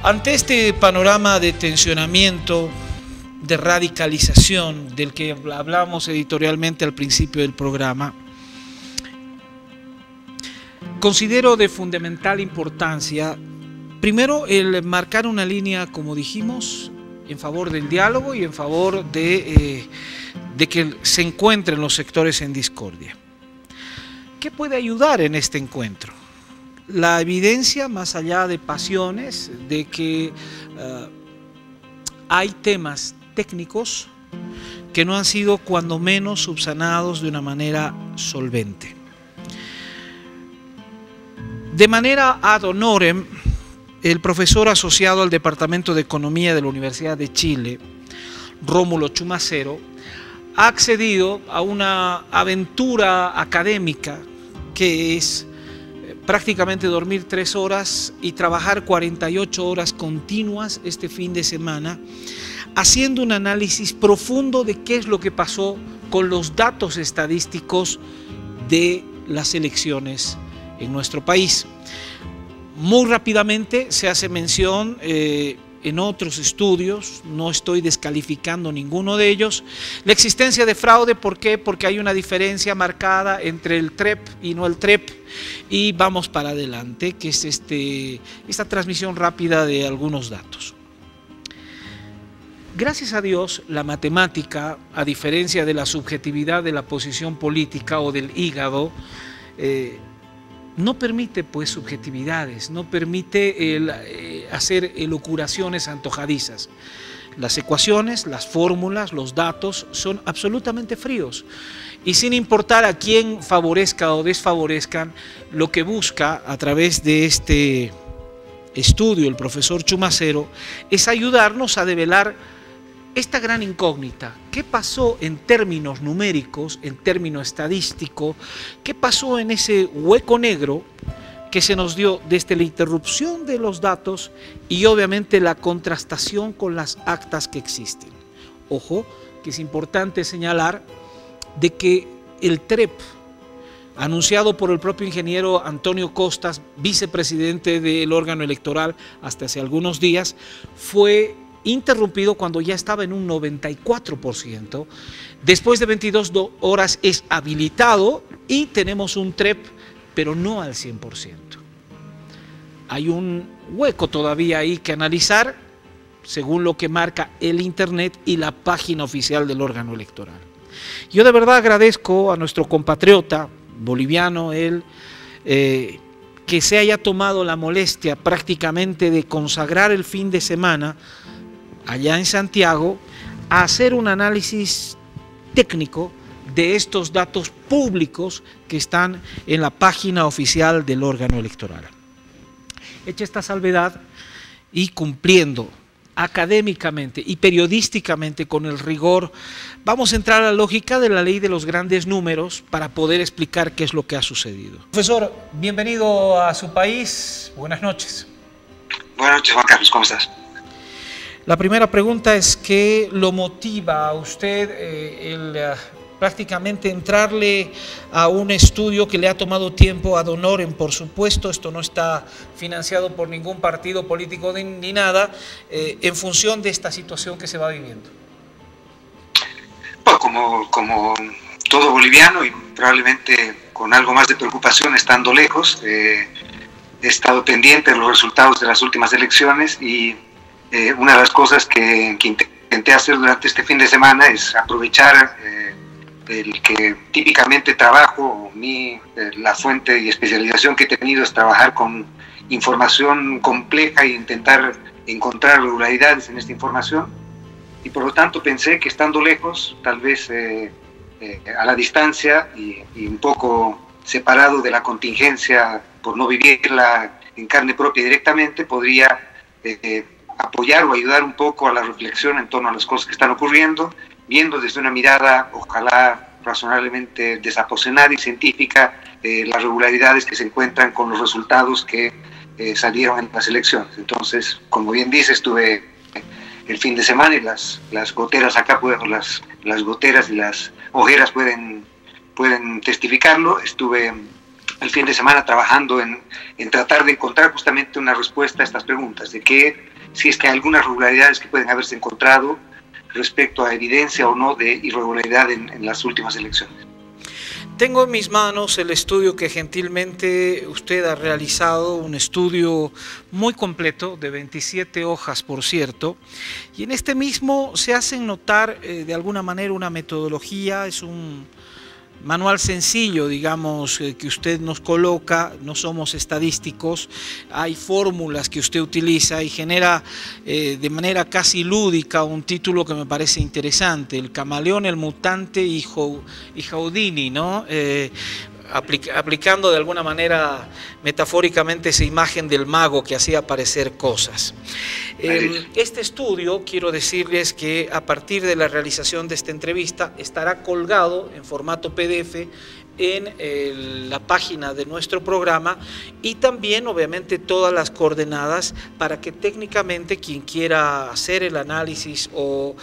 Ante este panorama de tensionamiento, de radicalización, del que hablamos editorialmente al principio del programa, considero de fundamental importancia, primero, el marcar una línea, como dijimos, en favor del diálogo y en favor de que se encuentren los sectores en discordia. ¿Qué puede ayudar en este encuentro? La evidencia, más allá de pasiones, de que hay temas técnicos que no han sido cuando menos subsanados de una manera solvente. De manera ad honorem, el profesor asociado al Departamento de Economía de la Universidad de Chile, Rómulo Chumacero, ha accedido a una aventura académica que es prácticamente dormir 3 horas y trabajar 48 horas continuas este fin de semana, haciendo un análisis profundo de qué es lo que pasó con los datos estadísticos de las elecciones en nuestro país. Muy rápidamente se hace mención en otros estudios, no estoy descalificando ninguno de ellos, la existencia de fraude. ¿Por qué? Porque hay una diferencia marcada entre el TREP y no el TREP, y vamos para adelante, que es esta transmisión rápida de algunos datos. Gracias a Dios, la matemática, a diferencia de la subjetividad de la posición política o del hígado, no permite pues subjetividades, no permite hacer elucubraciones antojadizas. Las ecuaciones, las fórmulas, los datos son absolutamente fríos y sin importar a quién favorezca o desfavorezcan, lo que busca a través de este estudio el profesor Chumacero es ayudarnos a develar esta gran incógnita. ¿Qué pasó en términos numéricos, en términos estadísticos? ¿Qué pasó en ese hueco negro que se nos dio desde la interrupción de los datos y obviamente la contrastación con las actas que existen? Ojo, que es importante señalar de que el TREP, anunciado por el propio ingeniero Antonio Costas, vicepresidente del órgano electoral hasta hace algunos días, fue interrumpido cuando ya estaba en un 94%, después de 22 horas es habilitado y tenemos un TREP, pero no al 100%. Hay un hueco todavía ahí que analizar, según lo que marca el internet y la página oficial del órgano electoral. Yo de verdad agradezco a nuestro compatriota boliviano, que se haya tomado la molestia prácticamente de consagrar el fin de semana allá en Santiago a hacer un análisis técnico de estos datos públicos que están en la página oficial del órgano electoral. Hecha esta salvedad y cumpliendo académicamente y periodísticamente con el rigor, vamos a entrar a la lógica de la ley de los grandes números para poder explicar qué es lo que ha sucedido. Profesor, bienvenido a su país, buenas noches. Buenas noches, Juan Carlos, ¿cómo estás? La primera pregunta es: ¿qué lo motiva a usted prácticamente entrarle a un estudio que le ha tomado tiempo ad honorem? Por supuesto, esto no está financiado por ningún partido político ni nada, en función de esta situación que se va viviendo. Pues como todo boliviano y probablemente con algo más de preocupación estando lejos, he estado pendiente de los resultados de las últimas elecciones y una de las cosas que intenté hacer durante este fin de semana es aprovechar el que típicamente trabajo, la fuente y especialización que he tenido es trabajar con información compleja e intentar encontrar regularidades en esta información, y por lo tanto pensé que estando lejos, tal vez a la distancia y un poco separado de la contingencia por no vivirla en carne propia directamente, podría apoyar o ayudar un poco a la reflexión en torno a las cosas que están ocurriendo, viendo desde una mirada, ojalá razonablemente desaposenada y científica, las regularidades que se encuentran con los resultados que salieron en las elecciones. Entonces, como bien dices, estuve el fin de semana y las goteras acá, las goteras y las ojeras pueden testificarlo. Estuve el fin de semana trabajando en tratar de encontrar justamente una respuesta a estas preguntas, de qué si es que hay algunas irregularidades que pueden haberse encontrado respecto a evidencia o no de irregularidad en las últimas elecciones. Tengo en mis manos el estudio que gentilmente usted ha realizado, un estudio muy completo, de 27 hojas, por cierto, y en este mismo se hacen notar de alguna manera una metodología, es un manual sencillo, digamos, que usted nos coloca, no somos estadísticos, hay fórmulas que usted utiliza y genera de manera casi lúdica un título que me parece interesante: El camaleón, el mutante y Houdini, ¿no? Aplicando de alguna manera metafóricamente esa imagen del mago que hacía aparecer cosas. Este estudio, quiero decirles que a partir de la realización de esta entrevista estará colgado en formato PDF en la página de nuestro programa, y también obviamente todas las coordenadas para que técnicamente quien quiera hacer el análisis o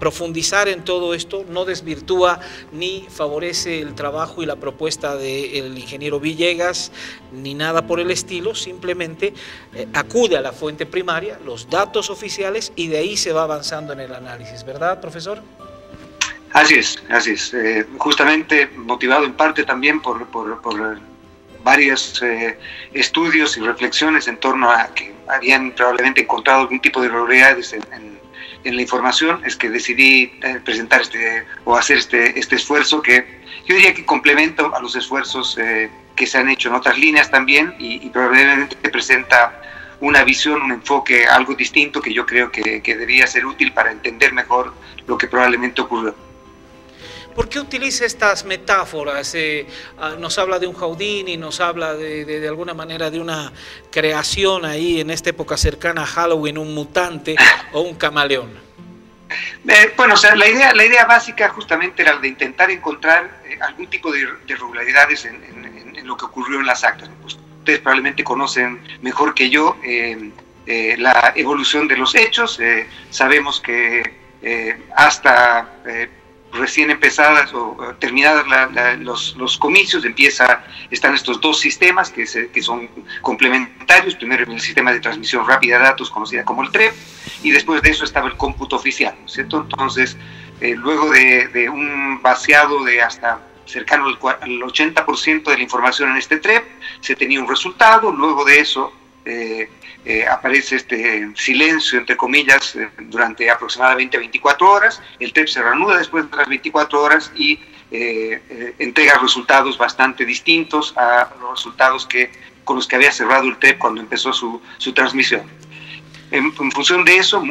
profundizar en todo esto no desvirtúa ni favorece el trabajo y la propuesta del ingeniero Villegas ni nada por el estilo, simplemente acude a la fuente primaria, los datos oficiales, y de ahí se va avanzando en el análisis, ¿verdad, profesor? Así es, así es. Justamente motivado en parte también por varios estudios y reflexiones en torno a que habían probablemente encontrado algún tipo de irregularidades en la información, es que decidí presentar o hacer este esfuerzo, que yo diría que complementa a los esfuerzos que se han hecho en otras líneas también, y probablemente presenta una visión, un enfoque algo distinto que yo creo que debería ser útil para entender mejor lo que probablemente ocurrió. ¿Por qué utiliza estas metáforas? Nos habla de un Houdini, nos habla de alguna manera de una creación ahí en esta época cercana a Halloween, un mutante o un camaleón. Bueno, o sea, la idea básica justamente era de intentar encontrar algún tipo de irregularidades en lo que ocurrió en las actas. Pues, ustedes probablemente conocen mejor que yo la evolución de los hechos. Sabemos que hasta recién empezadas o terminadas los comicios, están estos dos sistemas que son complementarios. Primero el sistema de transmisión rápida de datos, conocida como el TREP, y después de eso estaba el cómputo oficial, ¿no es cierto? Entonces, luego de un vaciado de hasta cercano al 80% de la información en este TREP, se tenía un resultado. Luego de eso aparece este silencio, entre comillas, durante aproximadamente 24 horas. El TREP se reanuda después de las 24 horas y entrega resultados bastante distintos a los resultados con los que había cerrado el TREP cuando empezó su transmisión. En función de eso,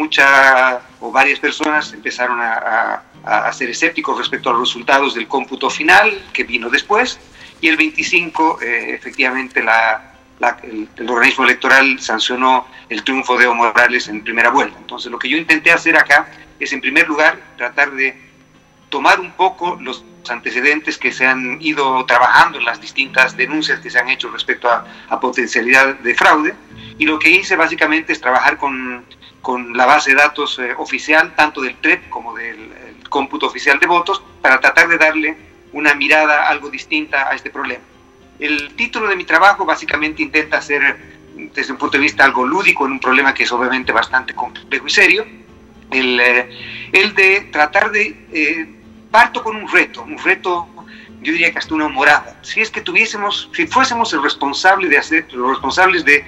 varias personas empezaron a ser escépticos respecto a los resultados del cómputo final que vino después, y el 25 efectivamente el organismo electoral sancionó el triunfo de Evo Morales en primera vuelta. Entonces, lo que yo intenté hacer acá es, en primer lugar, tratar de tomar un poco los antecedentes que se han ido trabajando en las distintas denuncias que se han hecho respecto a potencialidad de fraude, y lo que hice básicamente es trabajar con la base de datos oficial, tanto del TREP como del cómputo oficial de votos, para tratar de darle una mirada algo distinta a este problema. El título de mi trabajo básicamente intenta ser, desde un punto de vista algo lúdico, en un problema que es obviamente bastante complejo y serio, el de tratar de... parto con un reto, yo diría que hasta una morada. Si fuésemos los responsables de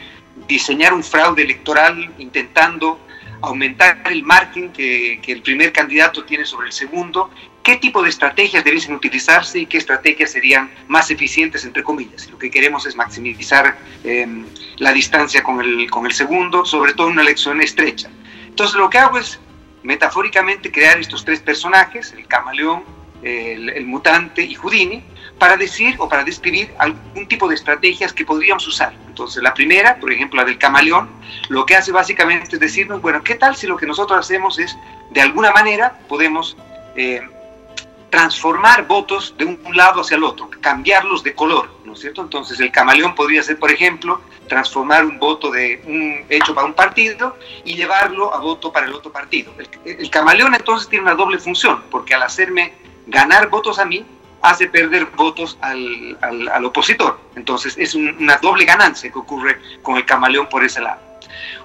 diseñar un fraude electoral intentando aumentar el margen que el primer candidato tiene sobre el segundo, ¿qué tipo de estrategias debiesen utilizarse y qué estrategias serían más eficientes, entre comillas? Lo que queremos es maximizar la distancia con el segundo, sobre todo en una elección estrecha. Entonces, lo que hago es, metafóricamente, crear estos tres personajes, el camaleón, el mutante y Houdini, para decir o para describir algún tipo de estrategias que podríamos usar. Entonces, la primera, por ejemplo, la del camaleón, lo que hace básicamente es decirnos, bueno, ¿qué tal si lo que nosotros hacemos es, de alguna manera, podemos transformar votos de un lado hacia el otro, cambiarlos de color, ¿no es cierto? Entonces, el camaleón podría ser, por ejemplo, transformar un voto hecho para un partido y llevarlo a voto para el otro partido. El camaleón entonces tiene una doble función, porque al hacerme ganar votos a mí, hace perder votos al opositor. Entonces es una doble ganancia que ocurre con el camaleón por ese lado.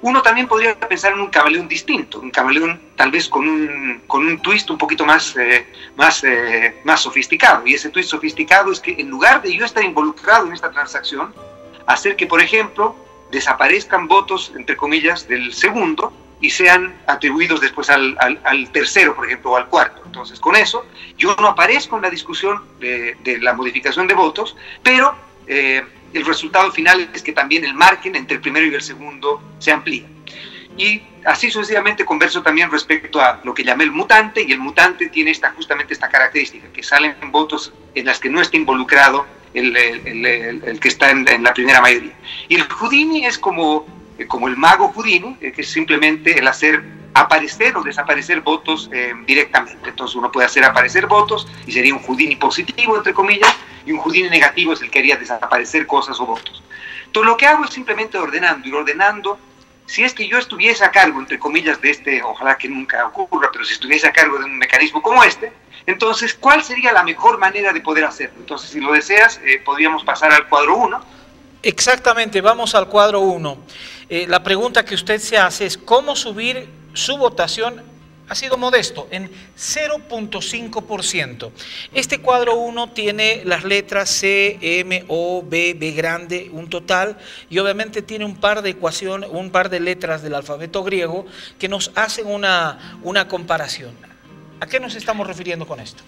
Uno también podría pensar en un camaleón distinto, un camaleón tal vez con un twist un poquito más sofisticado. Y ese twist sofisticado es que en lugar de yo estar involucrado en esta transacción, hacer que, por ejemplo, desaparezcan votos, entre comillas, del segundo y sean atribuidos después al tercero, por ejemplo, o al cuarto. Entonces, con eso, yo no aparezco en la discusión de la modificación de votos, pero el resultado final es que también el margen entre el primero y el segundo se amplía. Y así sucesivamente converso también respecto a lo que llamé el mutante, y el mutante tiene justamente esta característica, que salen votos en las que no está involucrado el que está en la primera mayoría. Y el Houdini es como el mago Houdini, que es simplemente el hacer aparecer o desaparecer votos directamente. Entonces uno puede hacer aparecer votos y sería un Houdini positivo, entre comillas, y un Houdini negativo es el que haría desaparecer cosas o votos. Entonces lo que hago es simplemente ordenando. Si es que yo estuviese a cargo, entre comillas, de este, ojalá que nunca ocurra, pero si estuviese a cargo de un mecanismo como este, entonces, ¿cuál sería la mejor manera de poder hacerlo? Entonces, si lo deseas, podríamos pasar al cuadro 1. Exactamente, vamos al cuadro 1. La pregunta que usted se hace es ¿cómo subir su votación? Ha sido modesto, en 0.5%. Este cuadro 1 tiene las letras C, M, O, B, B grande, un total, y obviamente tiene un par de ecuaciones, un par de letras del alfabeto griego que nos hacen una comparación. ¿A qué nos estamos refiriendo con esto?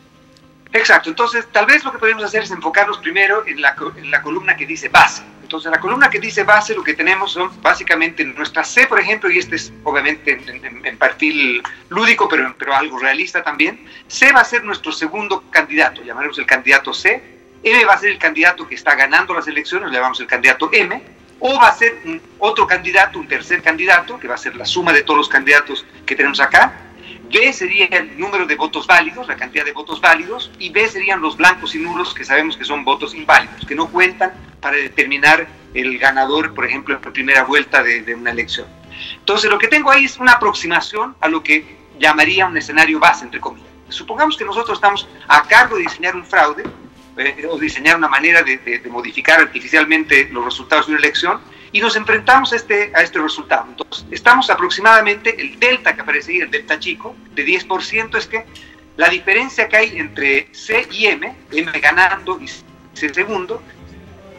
Exacto, entonces tal vez lo que podemos hacer es enfocarnos primero en la columna que dice base. Entonces en la columna que dice base lo que tenemos son básicamente nuestra C, por ejemplo, y este es obviamente en perfil lúdico, pero algo realista también. C va a ser nuestro segundo candidato, llamaremos el candidato C. M va a ser el candidato que está ganando las elecciones, le llamamos el candidato M. O va a ser otro candidato, un tercer candidato, que va a ser la suma de todos los candidatos que tenemos acá. B sería el número de votos válidos, la cantidad de votos válidos, y B serían los blancos y nulos, que sabemos que son votos inválidos, que no cuentan para determinar el ganador, por ejemplo, en la primera vuelta de una elección. Entonces, lo que tengo ahí es una aproximación a lo que llamaría un escenario base, entre comillas. Supongamos que nosotros estamos a cargo de diseñar un fraude, o diseñar una manera de modificar artificialmente los resultados de una elección, y nos enfrentamos a este resultado. Entonces, estamos aproximadamente, el delta que aparece ahí, el delta chico, de 10%, es que la diferencia que hay entre C y M ganando y C segundo,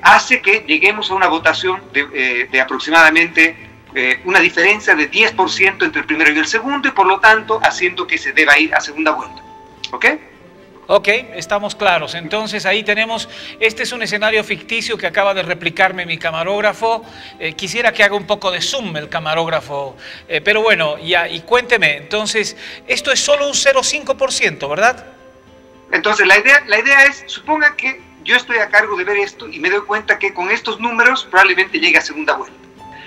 hace que lleguemos a una votación de aproximadamente una diferencia de 10% entre el primero y el segundo, y por lo tanto haciendo que se deba ir a segunda vuelta. ¿Ok? Ok, estamos claros. Entonces ahí tenemos, este es un escenario ficticio que acaba de replicarme mi camarógrafo. Quisiera que haga un poco de zoom el camarógrafo, pero bueno, ya, y cuénteme, entonces, esto es solo un 0,5%, ¿verdad? Entonces la idea es, suponga que yo estoy a cargo de ver esto y me doy cuenta que con estos números probablemente llegue a segunda vuelta.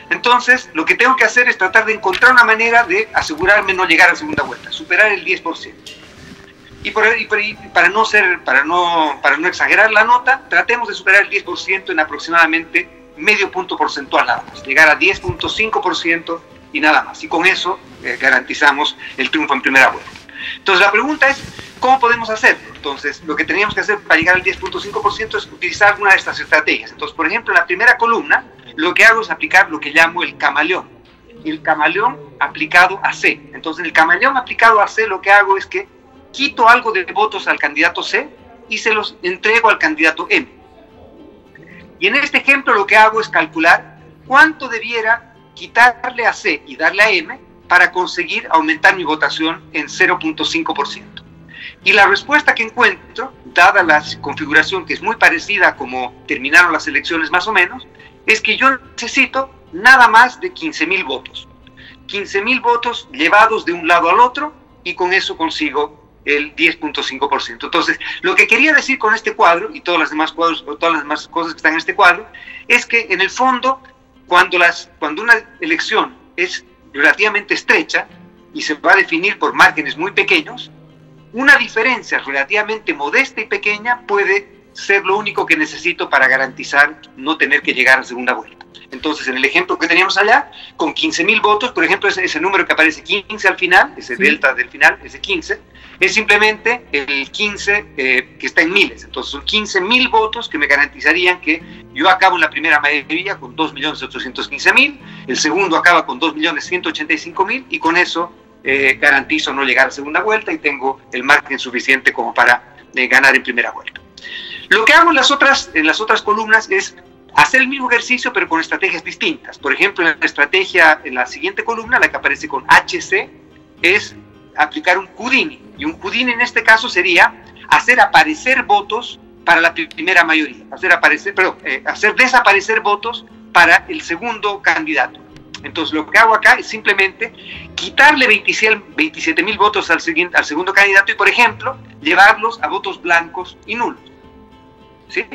Entonces, lo que tengo que hacer es tratar de encontrar una manera de asegurarme no llegar a segunda vuelta, superar el 10%. Y para no exagerar la nota, tratemos de superar el 10% en aproximadamente medio punto porcentual nada más, llegar a 10.5% y nada más. Y con eso garantizamos el triunfo en primera vuelta. Entonces la pregunta es, ¿cómo podemos hacerlo? Entonces, lo que teníamos que hacer para llegar al 10.5% es utilizar alguna de estas estrategias. Entonces, por ejemplo, en la primera columna, lo que hago es aplicar lo que llamo el camaleón. El camaleón aplicado a C. Entonces, en el camaleón aplicado a C, lo que hago es que quito algo de votos al candidato C y se los entrego al candidato M. Y en este ejemplo lo que hago es calcular cuánto debiera quitarle a C y darle a M para conseguir aumentar mi votación en 0.5%. Y la respuesta que encuentro, dada la configuración que es muy parecida a como terminaron las elecciones más o menos, es que yo necesito nada más de 15.000 votos. 15.000 votos llevados de un lado al otro y con eso consigo el 10.5%. Entonces, lo que quería decir con este cuadro y todas las demás cuadros, o todas las demás cosas que están en este cuadro, es que en el fondo, cuando una elección es relativamente estrecha y se va a definir por márgenes muy pequeños, una diferencia relativamente modesta y pequeña puede ser lo único que necesito para garantizar no tener que llegar a segunda vuelta. Entonces, en el ejemplo que teníamos allá, con 15.000 votos, por ejemplo, ese número que aparece 15 al final, ese delta del final, ese 15, es simplemente el 15 que está en miles. Entonces, son 15.000 votos que me garantizarían que yo acabo en la primera mayoría con 2.815.000, el segundo acaba con 2.185.000, y con eso garantizo no llegar a segunda vuelta y tengo el margen suficiente como para ganar en primera vuelta. Lo que hago en las otras columnas es hacer el mismo ejercicio pero con estrategias distintas. Por ejemplo, en la estrategia, en la siguiente columna, la que aparece con HC, es aplicar un Houdini. Y un Houdini en este caso sería hacer aparecer votos para la primera mayoría, hacer desaparecer votos para el segundo candidato. Entonces lo que hago acá es simplemente quitarle 27.000 votos al segundo candidato y, por ejemplo, llevarlos a votos blancos y nulos. ¿Sí?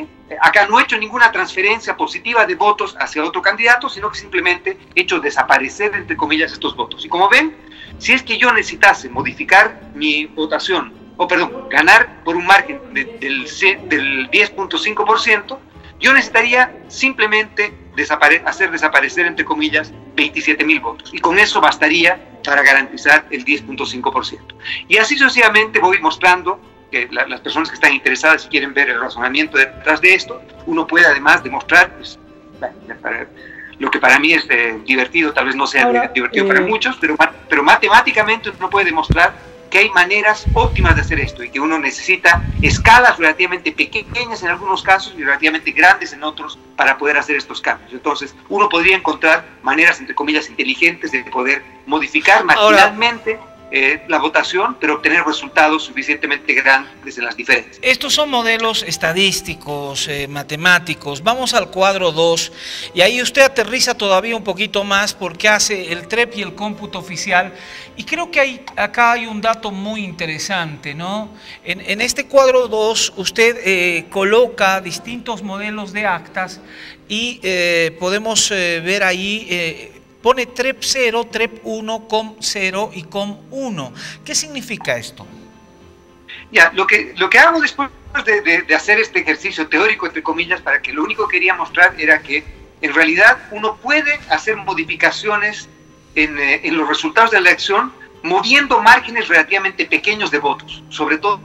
Acá no he hecho ninguna transferencia positiva de votos hacia otro candidato, sino que simplemente he hecho desaparecer, entre comillas, estos votos. Y como ven, si es que yo necesitase modificar mi votación, ganar por un margen del 10.5%, yo necesitaría simplemente hacer desaparecer, entre comillas, 27.000 votos. Y con eso bastaría para garantizar el 10.5%. Y así sucesivamente voy mostrando que las personas que están interesadas y quieren ver el razonamiento detrás de esto, uno puede además demostrar, pues, lo que para mí es divertido, tal vez no sea divertido para muchos, pero matemáticamente uno puede demostrar que hay maneras óptimas de hacer esto y que uno necesita escalas relativamente pequeñas en algunos casos y relativamente grandes en otros para poder hacer estos cambios. Entonces, uno podría encontrar maneras, entre comillas, inteligentes de poder modificar maquinalmente la votación, pero obtener resultados suficientemente grandes en las diferencias. Estos son modelos estadísticos, matemáticos. Vamos al cuadro 2 y ahí usted aterriza todavía un poquito más porque hace el TREP y el cómputo oficial, y creo que acá hay un dato muy interesante, ¿no? En este cuadro 2 usted coloca distintos modelos de actas y podemos ver ahí pone TREP 0, TREP 1, COM 0 y COM 1. ¿Qué significa esto? Ya, lo que hago después de hacer este ejercicio teórico, entre comillas, para que lo único que quería mostrar era que en realidad uno puede hacer modificaciones en los resultados de la elección moviendo márgenes relativamente pequeños de votos, sobre todo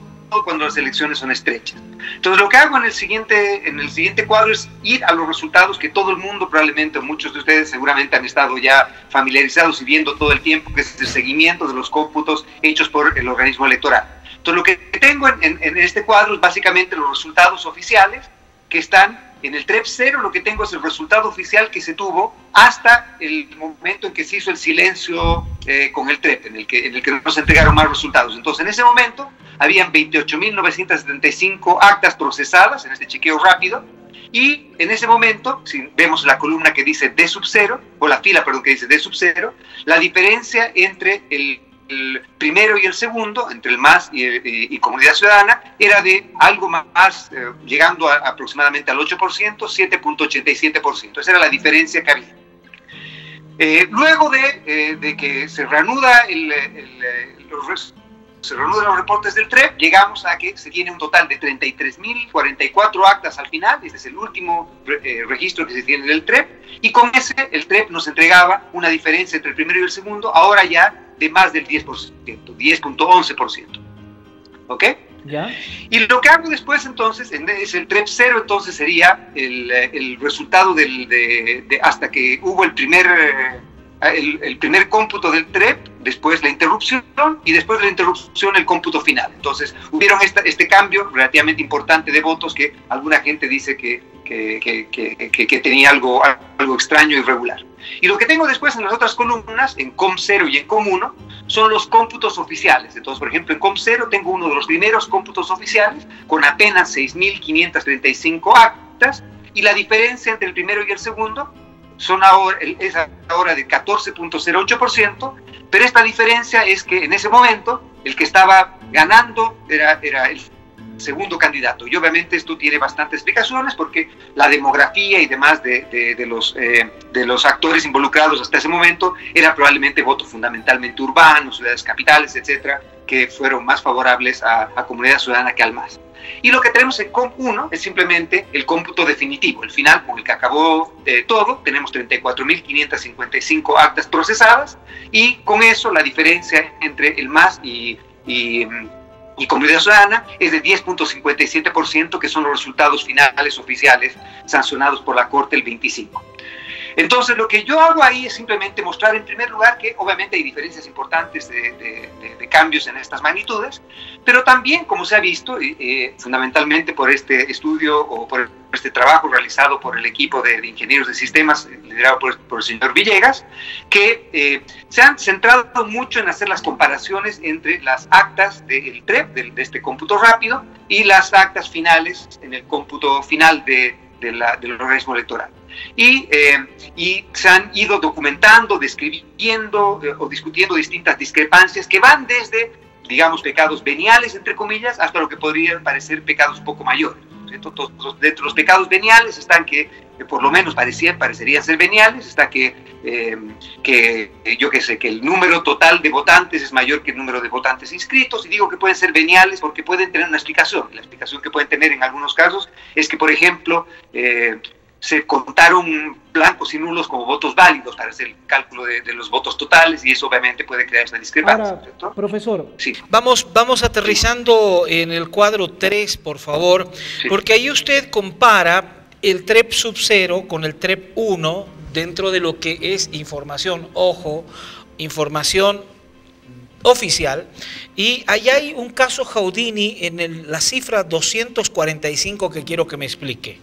cuando las elecciones son estrechas. Entonces lo que hago en el siguiente cuadro es ir a los resultados que todo el mundo, probablemente muchos de ustedes seguramente han estado ya familiarizados y viendo todo el tiempo, que es el seguimiento de los cómputos hechos por el organismo electoral. Entonces lo que tengo en este cuadro es básicamente los resultados oficiales que están en el TREP 0. Lo que tengo es el resultado oficial que se tuvo hasta el momento en que se hizo el silencio con el TREP, en el que no se entregaron más resultados. Entonces en ese momento habían 28.975 actas procesadas en este chequeo rápido, y en ese momento, si vemos la columna que dice D sub 0, o la fila, perdón, que dice D sub 0, la diferencia entre el primero y el segundo, entre el MAS y Comunidad Ciudadana, era de algo más, llegando aproximadamente al 8%, 7.87%. Esa era la diferencia que había. Luego de que se reanudan los reportes del TREP, llegamos a que se tiene un total de 33.044 actas al final. Este es el último registro que se tiene del TREP, y con ese el TREP nos entregaba una diferencia entre el primero y el segundo, ahora ya de más del 10%, 10.11%. ¿Ok? ¿Ya? Y lo que hago después entonces es el TREP 0, entonces sería el resultado hasta que hubo el primer cómputo del TREP, después la interrupción, y después de la interrupción el cómputo final. Entonces hubieron este cambio relativamente importante de votos que alguna gente dice que tenía algo extraño y irregular. Y lo que tengo después en las otras columnas, en COM 0 y en COM 1, son los cómputos oficiales. Entonces, por ejemplo, en COM 0 tengo uno de los primeros cómputos oficiales con apenas 6.535 actas, y la diferencia entre el primero y el segundo es ahora de 14.08%, pero esta diferencia es que en ese momento el que estaba ganando era el segundo candidato. Y obviamente esto tiene bastantes explicaciones, porque la demografía y demás de los actores involucrados hasta ese momento era probablemente voto fundamentalmente urbano, ciudades capitales, etcétera, que fueron más favorables a Comunidad Ciudadana que al MAS. Y lo que tenemos en COMP1 es simplemente el cómputo definitivo, el final con el que acabó todo. Tenemos 34.555 actas procesadas y con eso la diferencia entre el MAS y Comunidad Ciudadana es de 10.57%, que son los resultados finales oficiales sancionados por la Corte el 25. Entonces, lo que yo hago ahí es simplemente mostrar, en primer lugar, que obviamente hay diferencias importantes de cambios en estas magnitudes, pero también, como se ha visto, fundamentalmente por este estudio o por este trabajo realizado por el equipo de ingenieros de sistemas, liderado por el señor Villegas, que se han centrado mucho en hacer las comparaciones entre las actas del TREP, de este cómputo rápido, y las actas finales en el cómputo final del organismo electoral. Y se han ido documentando, describiendo o discutiendo distintas discrepancias que van desde, digamos, pecados veniales, entre comillas, hasta lo que podrían parecer pecados un poco mayores. Dentro de los pecados veniales están que por lo menos parecerían ser veniales, está que el número total de votantes es mayor que el número de votantes inscritos, y digo que pueden ser veniales porque pueden tener una explicación. La explicación que pueden tener en algunos casos es que, por ejemplo, se contaron blancos y nulos como votos válidos para hacer el cálculo de los votos totales, y eso obviamente puede crear esta discrepancia. Ahora, profesor. Sí. Vamos aterrizando en el cuadro 3, por favor, sí, porque ahí usted compara el TREP sub 0 con el TREP 1 dentro de lo que es información, ojo, información oficial, y allá hay un caso Houdini en la cifra 245 que quiero que me explique.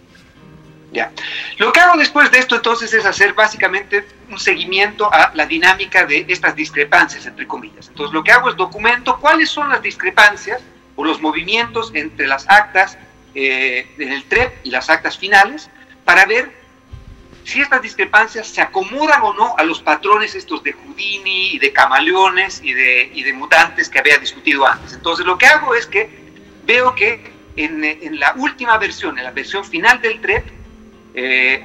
Ya. Lo que hago después de esto entonces es hacer básicamente un seguimiento a la dinámica de estas discrepancias, entre comillas. Entonces lo que hago es documento cuáles son las discrepancias o los movimientos entre las actas en el TREP y las actas finales, para ver si estas discrepancias se acomodan o no a los patrones estos de Houdini y de camaleones y de mutantes que había discutido antes. Entonces lo que hago es que veo que en la última versión, en la versión final del TREP,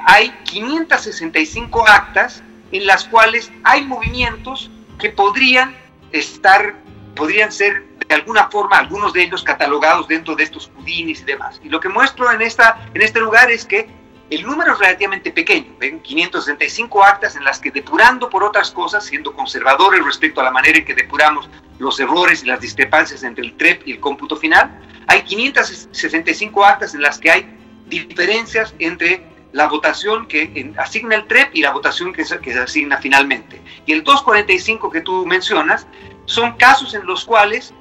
hay 565 actas en las cuales hay movimientos que podrían ser de alguna forma, algunos de ellos catalogados dentro de estos Houdinis y demás. Y lo que muestro en este lugar es que el número es relativamente pequeño, ¿ven? 565 actas en las que, depurando por otras cosas, siendo conservadores respecto a la manera en que depuramos los errores y las discrepancias entre el TREP y el cómputo final, hay 565 actas en las que hay diferencias entre la votación que asigna el TREP y la votación que se asigna finalmente. Y el 245 que tú mencionas son casos en los cuales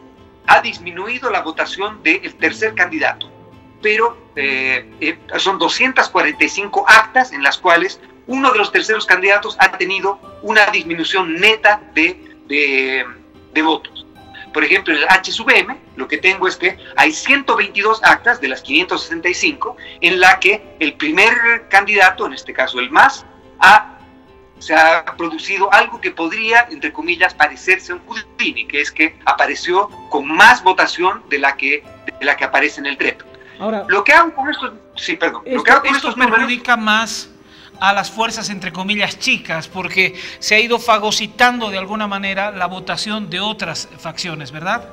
ha disminuido la votación del tercer candidato, pero son 245 actas en las cuales uno de los terceros candidatos ha tenido una disminución neta de votos. Por ejemplo, en el H sub M, lo que tengo es que hay 122 actas de las 565 en la que el primer candidato, en este caso el MAS, se ha producido algo que podría, entre comillas, parecerse a un Houdini, que es que apareció con más votación de la que aparece en el TREP. Ahora, lo que hago con estos, esto perjudica más a las fuerzas, entre comillas, chicas, porque se ha ido fagocitando de alguna manera la votación de otras facciones, ¿verdad?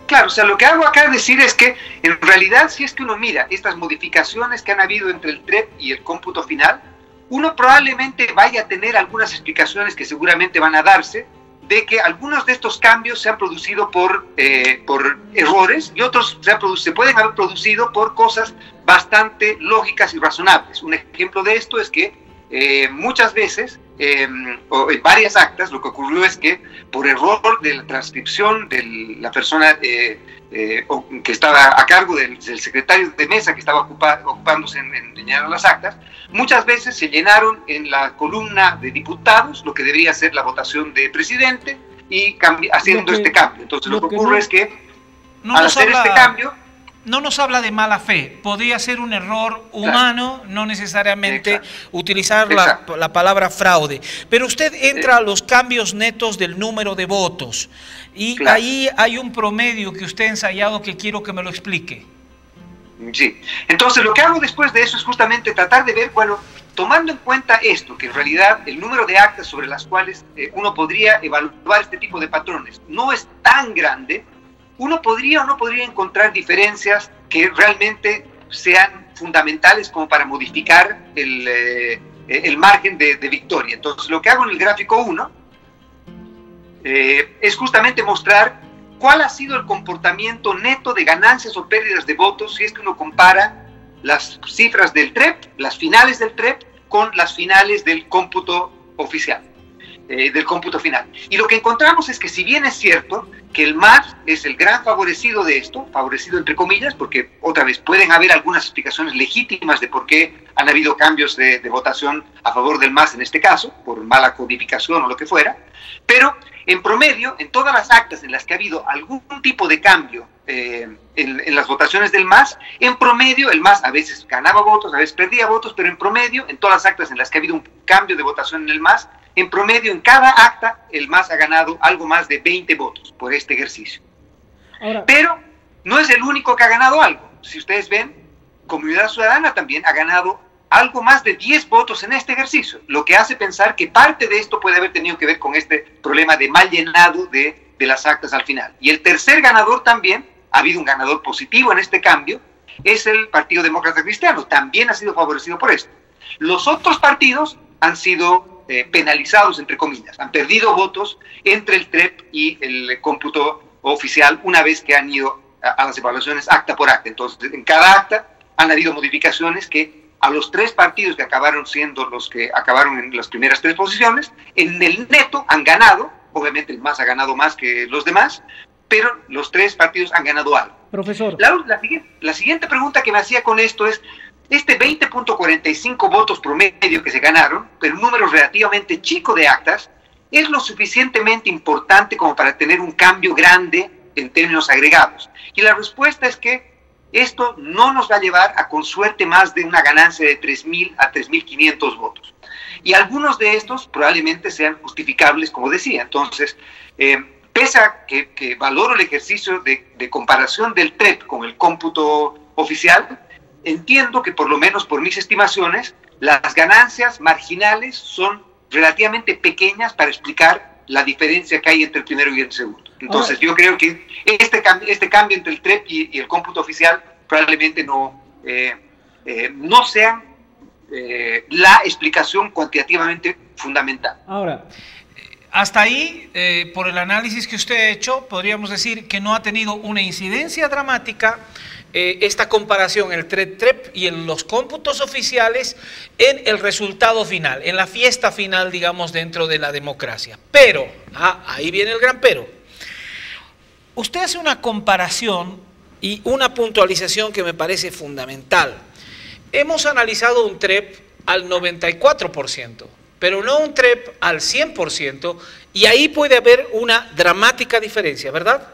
Claro, o sea, lo que hago acá decir es que, en realidad, si es que uno mira estas modificaciones que han habido entre el TREP y el cómputo final, uno probablemente vaya a tener algunas explicaciones que seguramente van a darse, de que algunos de estos cambios se han producido por errores y otros se pueden haber producido por cosas bastante lógicas y razonables. Un ejemplo de esto es que muchas veces, o en varias actas, lo que ocurrió es que por error de la transcripción de la persona que estaba a cargo del secretario de mesa que estaba ocupándose en llenar las actas, muchas veces se llenaron en la columna de diputados lo que debería ser la votación de presidente y haciendo este cambio. Entonces lo que ocurre es que al hacer este cambio... No nos habla de mala fe, podría ser un error humano, claro, no necesariamente utilizar la palabra fraude. Pero usted entra a los cambios netos del número de votos y claro, ahí hay un promedio que usted ha ensayado que quiero que me lo explique. Sí, entonces lo que hago después de eso es justamente tratar de ver, bueno, tomando en cuenta esto, que en realidad el número de actas sobre las cuales uno podría evaluar este tipo de patrones no es tan grande, uno podría o no podría encontrar diferencias que realmente sean fundamentales como para modificar el margen de victoria. Entonces, lo que hago en el gráfico 1 es justamente mostrar cuál ha sido el comportamiento neto de ganancias o pérdidas de votos si es que uno compara las cifras del TREP, las finales del TREP, con las finales del cómputo oficial, del cómputo final. Y lo que encontramos es que, si bien es cierto que el MAS es el gran favorecido de esto, favorecido entre comillas, porque otra vez pueden haber algunas explicaciones legítimas de por qué han habido cambios de votación a favor del MAS en este caso, por mala codificación o lo que fuera, pero en promedio, en todas las actas en las que ha habido algún tipo de cambio en las votaciones del MAS, en promedio el MAS a veces ganaba votos, a veces perdía votos, pero en promedio, en todas las actas en las que ha habido un cambio de votación en el MAS, en promedio en cada acta el MAS ha ganado algo más de 20 votos por este ejercicio. Ahora, pero no es el único que ha ganado algo. Si ustedes ven, Comunidad Ciudadana también ha ganado algo más de 10 votos en este ejercicio, lo que hace pensar que parte de esto puede haber tenido que ver con este problema de mal llenado de las actas al final. Y el tercer ganador también, ha habido un ganador positivo en este cambio, es el Partido Demócrata Cristiano, también ha sido favorecido por esto. Los otros partidos han sido penalizados, entre comillas, han perdido votos entre el TREP y el cómputo oficial una vez que han ido a las evaluaciones acta por acta. Entonces, en cada acta han habido modificaciones que a los tres partidos que acabaron siendo los que acabaron en las primeras tres posiciones, en el neto han ganado, obviamente el MAS ha ganado más que los demás, pero los tres partidos han ganado algo. Profesor. La siguiente pregunta que me hacía con esto es, este 20.45 votos promedio que se ganaron, pero un número relativamente chico de actas, ¿es lo suficientemente importante como para tener un cambio grande en términos agregados? Y la respuesta es que esto no nos va a llevar a, con suerte, más de una ganancia de 3.000 a 3.500 votos. Y algunos de estos probablemente sean justificables, como decía. Entonces, pese a que valoro el ejercicio de comparación del TREP con el cómputo oficial, entiendo que, por lo menos por mis estimaciones, las ganancias marginales son relativamente pequeñas para explicar la diferencia que hay entre el primero y el segundo. Entonces, yo creo que este cambio entre el TREP y el cómputo oficial probablemente no sean la explicación cuantitativamente fundamental. Ahora, hasta ahí, por el análisis que usted ha hecho, podríamos decir que no ha tenido una incidencia dramática esta comparación, el TREP y en los cómputos oficiales, en el resultado final, en la fiesta final, digamos, dentro de la democracia. Pero, ahí viene el gran pero. Usted hace una comparación y una puntualización que me parece fundamental. Hemos analizado un TREP al 94%, pero no un TREP al 100%, y ahí puede haber una dramática diferencia, ¿verdad?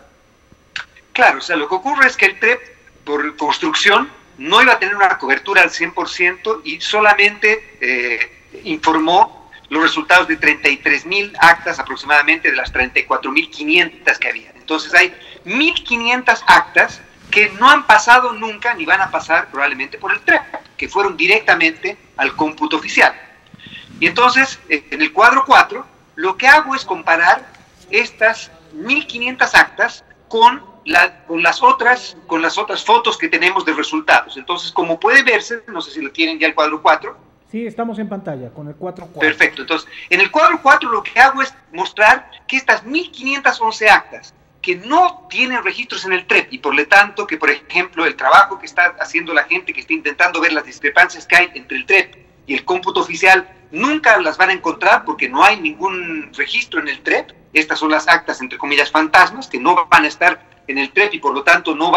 Claro, o sea, lo que ocurre es que el TREP, por construcción, no iba a tener una cobertura al 100% y solamente informó los resultados de 33.000 actas aproximadamente de las 34.500 que había. Entonces hay 1.500 actas que no han pasado nunca ni van a pasar probablemente por el TREP, que fueron directamente al cómputo oficial. Y entonces, en el cuadro 4, lo que hago es comparar estas 1.500 actas con las otras fotos que tenemos de resultados. Entonces, como puede verse, no sé si lo tienen ya el cuadro 4. Sí, estamos en pantalla con el cuadro 4. Perfecto. Entonces, en el cuadro 4 lo que hago es mostrar que estas 1.511 actas que no tienen registros en el TREP y por lo tanto que, por ejemplo, el trabajo que está haciendo la gente que está intentando ver las discrepancias que hay entre el TREP y el cómputo oficial, nunca las van a encontrar porque no hay ningún registro en el TREP. Estas son las actas, entre comillas, fantasmas, que no van a estar en el TREP y por lo tanto no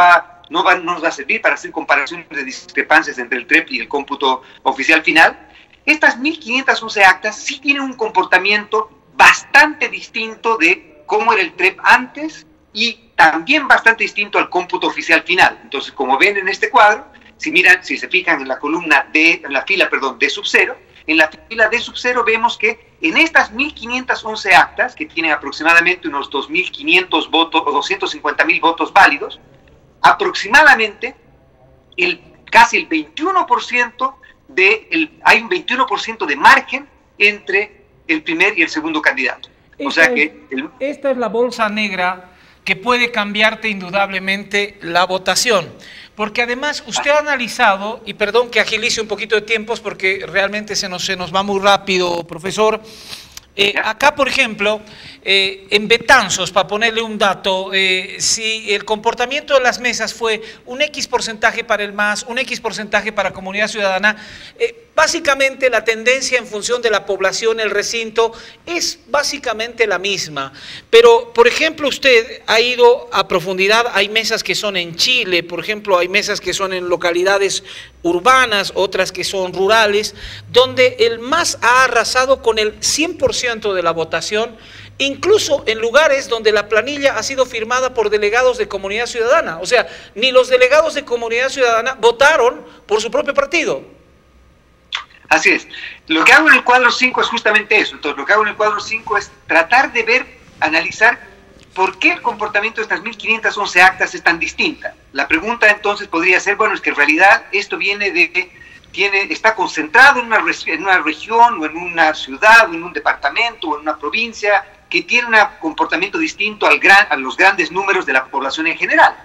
nos va a servir para hacer comparaciones de discrepancias entre el TREP y el cómputo oficial final. Estas 1.511 actas sí tienen un comportamiento bastante distinto de cómo era el TREP antes y también bastante distinto al cómputo oficial final. Entonces, como ven en este cuadro, si se fijan en la columna en la fila D sub 0, en la fila D sub 0 vemos que en estas 1.511 actas, que tienen aproximadamente unos 2.500 votos o 250.000 votos válidos, aproximadamente casi el 21% hay un 21% de margen entre el primer y el segundo candidato. Esta es la bolsa negra que puede cambiarte indudablemente la votación. Porque además usted ha analizado, y perdón que agilice un poquito de tiempos porque realmente se nos va muy rápido, profesor. Acá, por ejemplo, en Betanzos, para ponerle un dato, si el comportamiento de las mesas fue un X porcentaje para el MAS, un X porcentaje para Comunidad Ciudadana, básicamente la tendencia en función de la población, el recinto, es básicamente la misma. Pero, por ejemplo, usted ha ido a profundidad, hay mesas que son en Chile, por ejemplo, hay mesas que son en localidades urbanas, otras que son rurales, donde el MAS ha arrasado con el 100% de la votación, incluso en lugares donde la planilla ha sido firmada por delegados de Comunidad Ciudadana. O sea, ni los delegados de Comunidad Ciudadana votaron por su propio partido. Así es. Lo que hago en el cuadro 5 es justamente eso. Entonces, lo que hago en el cuadro 5 es tratar de ver, analizar por qué el comportamiento de estas 1.511 actas es tan distinta. La pregunta entonces podría ser, bueno, es que en realidad esto viene está concentrado en una región o en una ciudad o en un departamento o en una provincia que tiene un comportamiento distinto a los grandes números de la población en general.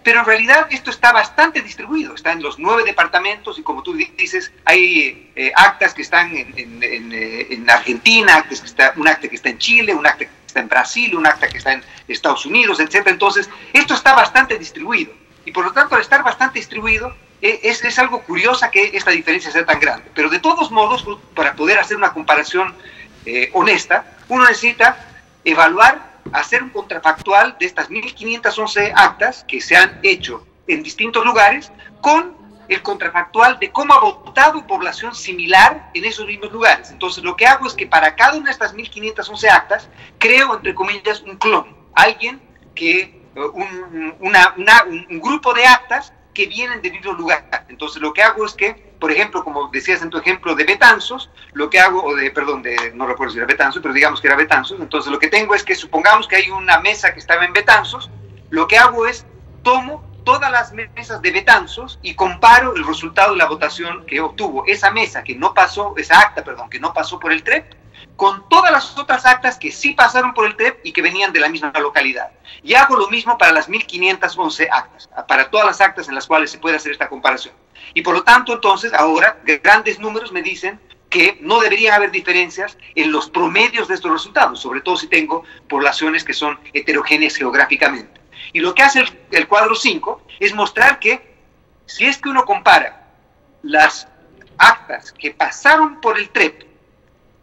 Pero en realidad esto está bastante distribuido, está en los 9 departamentos y como tú dices, hay actas que están en Argentina, un acta que está en Chile, un acta que está en Brasil, un acta que está en Estados Unidos, etc. Entonces, esto está bastante distribuido y por lo tanto al estar bastante distribuido, es algo curioso que esta diferencia sea tan grande. Pero de todos modos, para poder hacer una comparación honesta, uno necesita evaluar, hacer un contrafactual de estas 1.511 actas que se han hecho en distintos lugares con el contrafactual de cómo ha votado población similar en esos mismos lugares. Entonces lo que hago es que para cada una de estas 1.511 actas creo, entre comillas, un clon, un grupo de actas que vienen del mismo lugar. Entonces lo que hago es que, por ejemplo, como decías en tu ejemplo de Betanzos, lo que hago, no recuerdo si era Betanzos, pero digamos que era Betanzos, entonces lo que tengo es que supongamos que hay una mesa que estaba en Betanzos, lo que hago es tomo todas las mesas de Betanzos y comparo el resultado de la votación que obtuvo esa mesa que no pasó, esa acta, perdón, que no pasó por el TREP, con todas las otras actas que sí pasaron por el TREP y que venían de la misma localidad. Y hago lo mismo para las 1.511 actas, para todas las actas en las cuales se puede hacer esta comparación. Y por lo tanto, entonces, ahora, grandes números me dicen que no debería haber diferencias en los promedios de estos resultados, sobre todo si tengo poblaciones que son heterogéneas geográficamente. Y lo que hace el cuadro 5 es mostrar que si es que uno compara las actas que pasaron por el TREP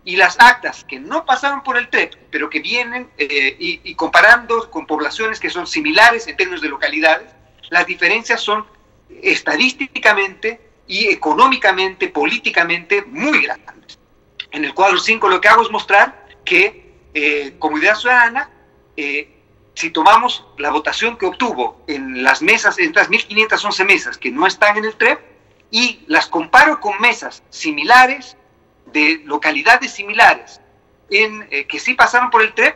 y las actas que no pasaron por el TREP, pero que vienen y comparando con poblaciones que son similares en términos de localidades, las diferencias son estadísticamente y económicamente, políticamente muy grandes. En el cuadro 5 lo que hago es mostrar que Comunidad Ciudadana, si tomamos la votación que obtuvo en las mesas, en estas 1.511 mesas que no están en el TREP, y las comparo con mesas similares, de localidades similares, que sí pasaron por el TREP,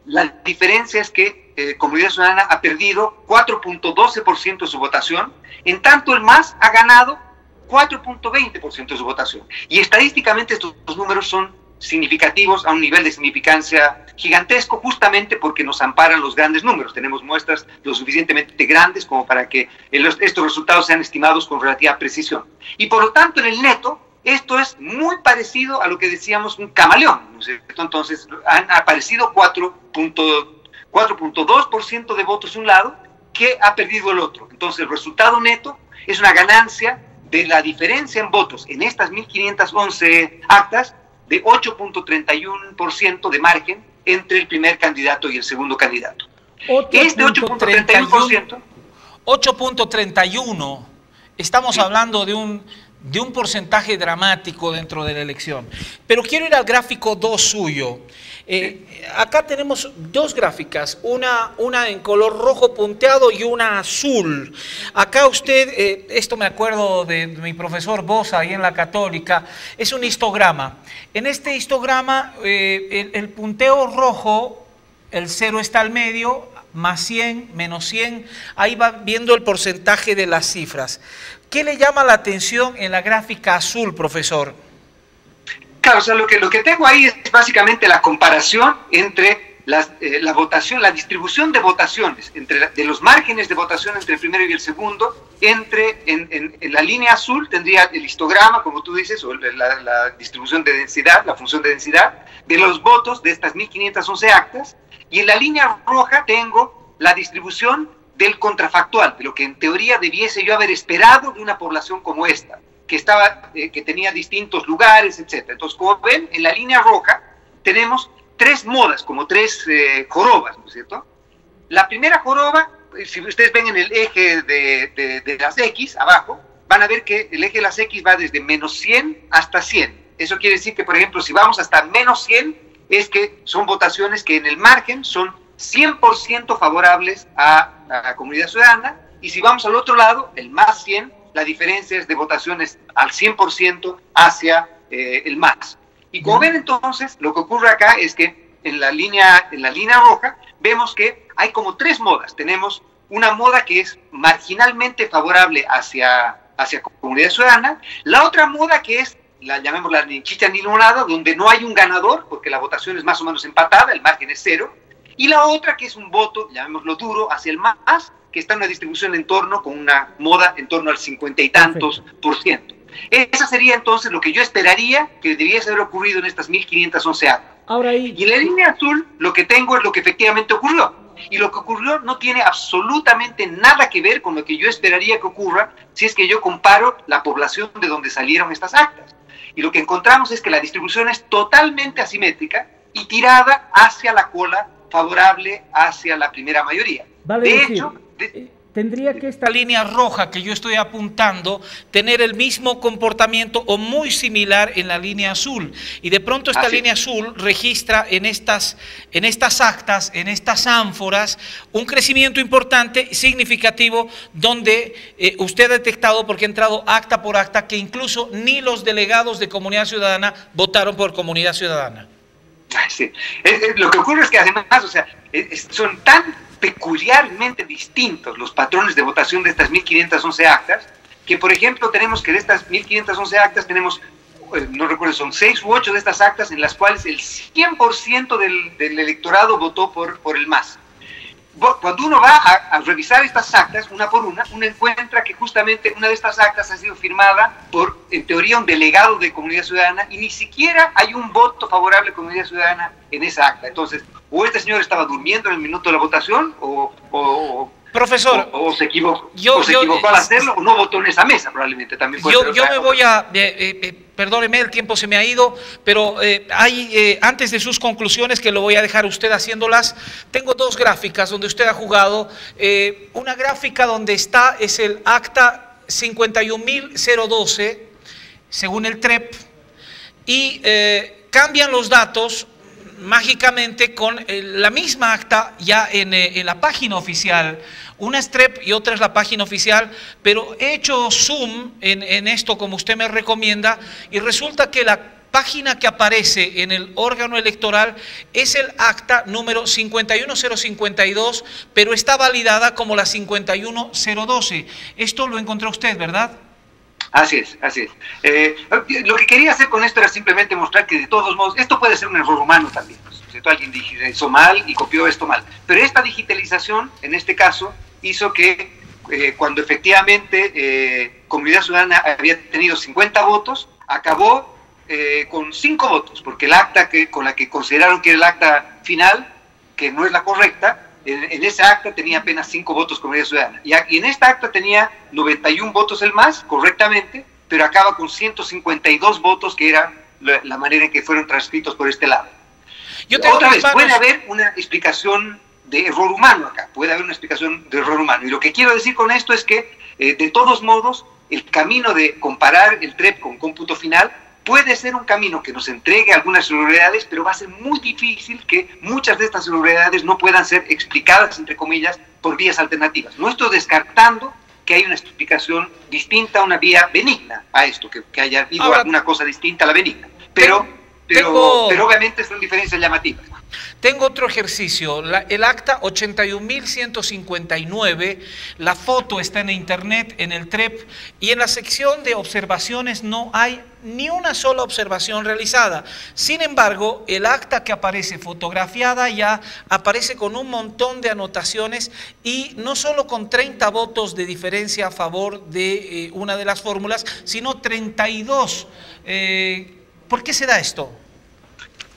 la diferencia es que Comunidad Ciudadana ha perdido 4.12% de su votación, en tanto el MAS ha ganado 4.20% de su votación. Y estadísticamente estos números son significativos a un nivel de significancia gigantesco, justamente porque nos amparan los grandes números. Tenemos muestras lo suficientemente grandes como para que estos resultados sean estimados con relativa precisión. Y por lo tanto, en el neto, esto es muy parecido a lo que decíamos un camaleón, ¿no es cierto? Entonces, han aparecido 4.2% de votos de un lado que ha perdido el otro. Entonces, el resultado neto es una ganancia de la diferencia en votos en estas 1.511 actas de 8.31% de margen entre el primer candidato y el segundo candidato. Este 8.31%... 8.31, estamos hablando de un porcentaje dramático dentro de la elección. Pero quiero ir al gráfico 2 suyo. Acá tenemos dos gráficas, una en color rojo punteado y una azul. Acá usted, esto me acuerdo de mi profesor Bosa ahí en la Católica, es un histograma. En este histograma, el punteo rojo, el 0 está al medio, más 100, menos 100, ahí va viendo el porcentaje de las cifras. ¿Qué le llama la atención en la gráfica azul, profesor? Claro, o sea, lo que tengo ahí es básicamente la comparación entre la votación, la distribución de votaciones, de los márgenes de votación entre el primero y el segundo, en la línea azul tendría el histograma, como tú dices, o la distribución de densidad, la función de densidad, de los votos de estas 1511 actas, y en la línea roja tengo la distribución del contrafactual, de lo que en teoría debiese yo haber esperado de una población como esta, que tenía distintos lugares, etc. Entonces, como ven, en la línea roja tenemos tres modas, como tres jorobas, ¿no es cierto? La primera joroba, si ustedes ven en el eje de las X, abajo, van a ver que el eje de las X va desde menos 100 hasta 100. Eso quiere decir que, por ejemplo, si vamos hasta menos 100, es que son votaciones que en el margen son 100% favorables a la comunidad ciudadana, y si vamos al otro lado, el más 100, la diferencia es de votaciones al 100% hacia el más. Y como ven entonces, lo que ocurre acá es que en la línea roja vemos que hay como tres modas. Tenemos una moda que es marginalmente favorable hacia comunidad ciudadana, la otra moda que es, llamémosla ni chicha ni limonada, donde no hay un ganador, porque la votación es más o menos empatada, el margen es cero, y la otra que es un voto, llamémoslo duro, hacia el más, que está en una distribución con una moda en torno al 50 y tantos %. Esa sería entonces lo que yo esperaría que debiese haber ocurrido en estas 1511 actas. Y en la línea azul lo que tengo es lo que efectivamente ocurrió. Y lo que ocurrió no tiene absolutamente nada que ver con lo que yo esperaría que ocurra si es que yo comparo la población de donde salieron estas actas. Y lo que encontramos es que la distribución es totalmente asimétrica y tirada hacia la cola favorable hacia la primera mayoría. De hecho, tendría que esta línea roja que yo estoy apuntando tener el mismo comportamiento o muy similar en la línea azul, y de pronto esta línea azul registra en estas actas, en estas ánforas, un crecimiento importante, significativo, donde usted ha detectado, porque ha entrado acta por acta, que incluso ni los delegados de Comunidad Ciudadana votaron por Comunidad Ciudadana. Sí. Lo que ocurre es que además, o sea, son tan peculiarmente distintos los patrones de votación de estas 1511 actas, que por ejemplo tenemos que de estas 1511 actas tenemos, no recuerdo, son 6 u 8 de estas actas en las cuales el 100% del electorado votó por el MAS. Cuando uno va a revisar estas actas una por una, uno encuentra que justamente una de estas actas ha sido firmada por, en teoría, un delegado de Comunidad Ciudadana, y ni siquiera hay un voto favorable a Comunidad Ciudadana en esa acta. Entonces, o este señor estaba durmiendo en el minuto de la votación, profesor, o se equivocó, al hacerlo, o no votó en esa mesa, probablemente también. Yo me voy a, perdóneme, el tiempo se me ha ido, pero antes de sus conclusiones, que lo voy a dejar usted haciéndolas, tengo dos gráficas donde usted ha jugado. Una gráfica donde es el acta 51.012, según el TREP, y cambian los datos mágicamente con la misma acta ya en la página oficial. Una es TREP y otra es la página oficial, pero he hecho zoom en esto como usted me recomienda, y resulta que la página que aparece en el órgano electoral es el acta número 51052, pero está validada como la 51012. Esto lo encontró usted, ¿verdad? Así es, así es. Lo que quería hacer con esto era simplemente mostrar que de todos modos, esto puede ser un error humano también, ¿no? ¿Cierto? Alguien hizo mal y copió esto mal. Pero esta digitalización, en este caso, hizo que cuando efectivamente Comunidad Ciudadana había tenido 50 votos, acabó con 5 votos, porque el acta con la que consideraron que era el acta final, que no es la correcta, en esa acta tenía apenas 5 votos Comunidad Ciudadana. Y en esta acta tenía 91 votos el MAS, correctamente, pero acaba con 152 votos, que era la manera en que fueron transcritos por este lado. Otra vez, puede haber una explicación de error humano acá, puede haber una explicación de error humano. Y lo que quiero decir con esto es que, de todos modos, el camino de comparar el TREP con cómputo final puede ser un camino que nos entregue algunas irregularidades, pero va a ser muy difícil que muchas de estas irregularidades no puedan ser explicadas, entre comillas, por vías alternativas. No estoy descartando que hay una explicación distinta, una vía benigna a esto, que haya habido alguna cosa distinta a la benigna, pero obviamente son diferencias llamativas. Tengo otro ejercicio, el acta 81.159, la foto está en internet, en el TREP, y en la sección de observaciones no hay ni una sola observación realizada. Sin embargo, el acta que aparece fotografiada ya aparece con un montón de anotaciones y no solo con 30 votos de diferencia a favor de una de las fórmulas, sino 32. ¿Por qué se da esto?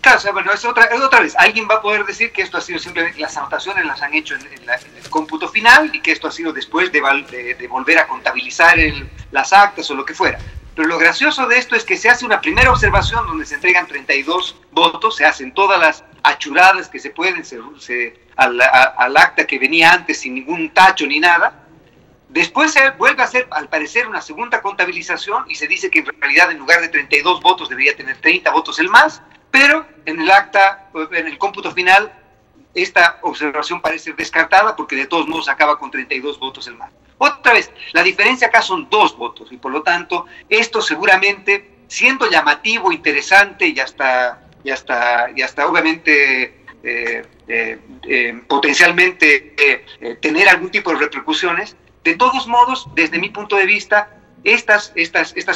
Claro, o sea, bueno, es otra vez. Alguien va a poder decir que esto ha sido simplemente, las anotaciones las han hecho en el cómputo final y que esto ha sido después de volver a contabilizar las actas o lo que fuera. Pero lo gracioso de esto es que se hace una primera observación donde se entregan 32 votos, se hacen todas las achuradas que se pueden al acta que venía antes sin ningún tacho ni nada. Después se vuelve a hacer, al parecer, una segunda contabilización y se dice que en realidad en lugar de 32 votos debería tener 30 votos el más, pero en el acta, en el cómputo final, esta observación parece descartada porque de todos modos acaba con 32 votos el más. Otra vez, la diferencia acá son 2 votos y por lo tanto esto seguramente, siendo llamativo, interesante y hasta obviamente potencialmente tener algún tipo de repercusiones, de todos modos, desde mi punto de vista, estas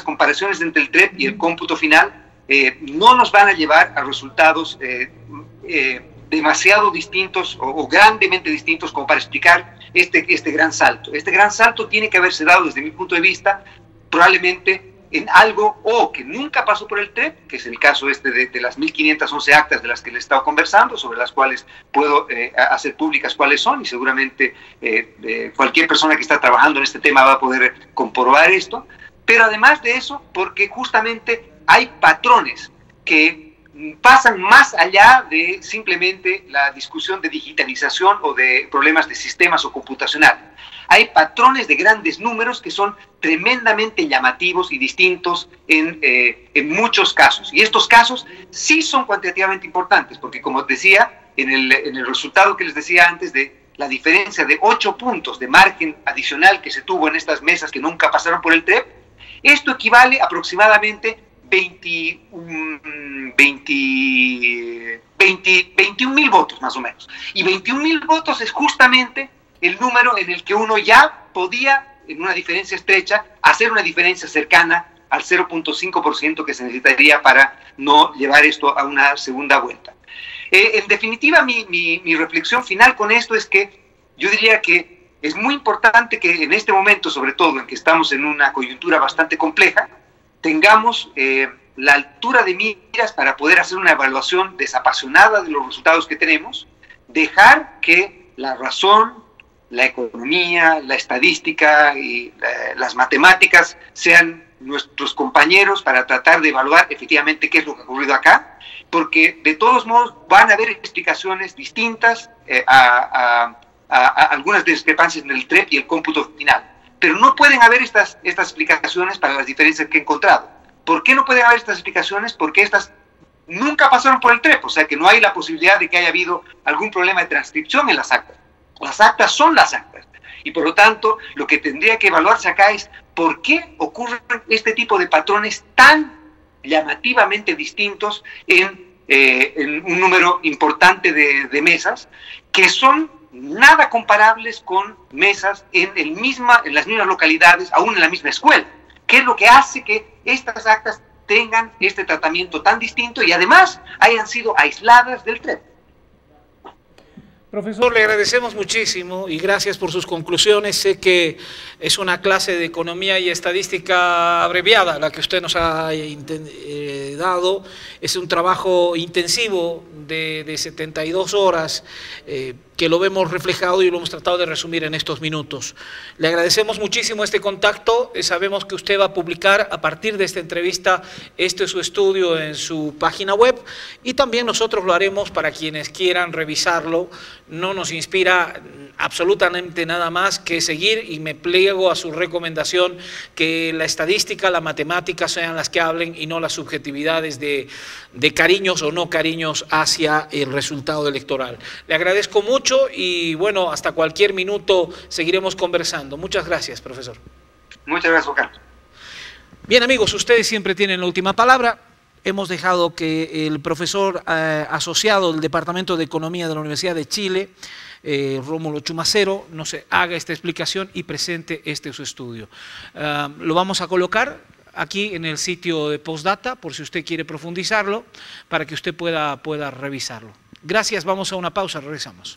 comparaciones entre el TREP y el cómputo final no nos van a llevar a resultados demasiado distintos o grandemente distintos como para explicar este gran salto. Este gran salto tiene que haberse dado desde mi punto de vista probablemente en algo que nunca pasó por el TREP, que es el caso de las 1511 actas de las que les he estado conversando, sobre las cuales puedo hacer públicas cuáles son y seguramente cualquier persona que está trabajando en este tema va a poder comprobar esto, pero además de eso, porque justamente hay patrones que pasan más allá de simplemente la discusión de digitalización o de problemas de sistemas o computacional. Hay patrones de grandes números que son tremendamente llamativos y distintos en muchos casos. Y estos casos sí son cuantitativamente importantes, porque como decía, en el resultado que les decía antes de la diferencia de 8 puntos de margen adicional que se tuvo en estas mesas que nunca pasaron por el TREP, esto equivale aproximadamente 21.000 votos más o menos. Y 21.000 votos es justamente el número en el que uno ya podía, en una diferencia estrecha, hacer una diferencia cercana al 0.5% que se necesitaría para no llevar esto a una segunda vuelta. En definitiva, mi reflexión final con esto es que yo diría que es muy importante que en este momento, sobre todo en que estamos en una coyuntura bastante compleja, tengamos la altura de miras para poder hacer una evaluación desapasionada de los resultados que tenemos, dejar que la razón, la economía, la estadística y las matemáticas sean nuestros compañeros para tratar de evaluar efectivamente qué es lo que ha ocurrido acá, porque de todos modos van a haber explicaciones distintas a algunas discrepancias en el TREP y el cómputo final. Pero no pueden haber estas explicaciones para las diferencias que he encontrado. ¿Por qué no pueden haber estas explicaciones? Porque estas nunca pasaron por el TREP, o sea que no hay la posibilidad de que haya habido algún problema de transcripción en las actas. Las actas son las actas. Y por lo tanto, lo que tendría que evaluarse acá es por qué ocurren este tipo de patrones tan llamativamente distintos en un número importante de mesas, que son nada comparables con mesas en las mismas localidades, aún en la misma escuela. ¿Qué es lo que hace que estas actas tengan este tratamiento tan distinto y además hayan sido aisladas del TREP? Profesor, le agradecemos muchísimo y gracias por sus conclusiones. Sé que es una clase de economía y estadística abreviada la que usted nos ha dado. Es un trabajo intensivo de 72 horas que lo vemos reflejado y lo hemos tratado de resumir en estos minutos. Le agradecemos muchísimo este contacto. Sabemos que usted va a publicar a partir de esta entrevista su estudio en su página web y también nosotros lo haremos para quienes quieran revisarlo. No nos inspira absolutamente nada más que seguir y me pliego a su recomendación que la estadística, la matemática sean las que hablen y no las subjetividades de cariños o no cariños hacia el resultado electoral. Le agradezco mucho y bueno, hasta cualquier minuto seguiremos conversando. Muchas gracias, profesor. Muchas gracias, Juan Carlos. Bien, amigos, ustedes siempre tienen la última palabra. hemos dejado que el profesor asociado del Departamento de Economía de la Universidad de Chile, Rómulo Chumacero, nos haga esta explicación y presente su estudio. Lo vamos a colocar aquí en el sitio de Postdata, por si usted quiere profundizarlo, para que usted pueda revisarlo. Gracias, vamos a una pausa, regresamos.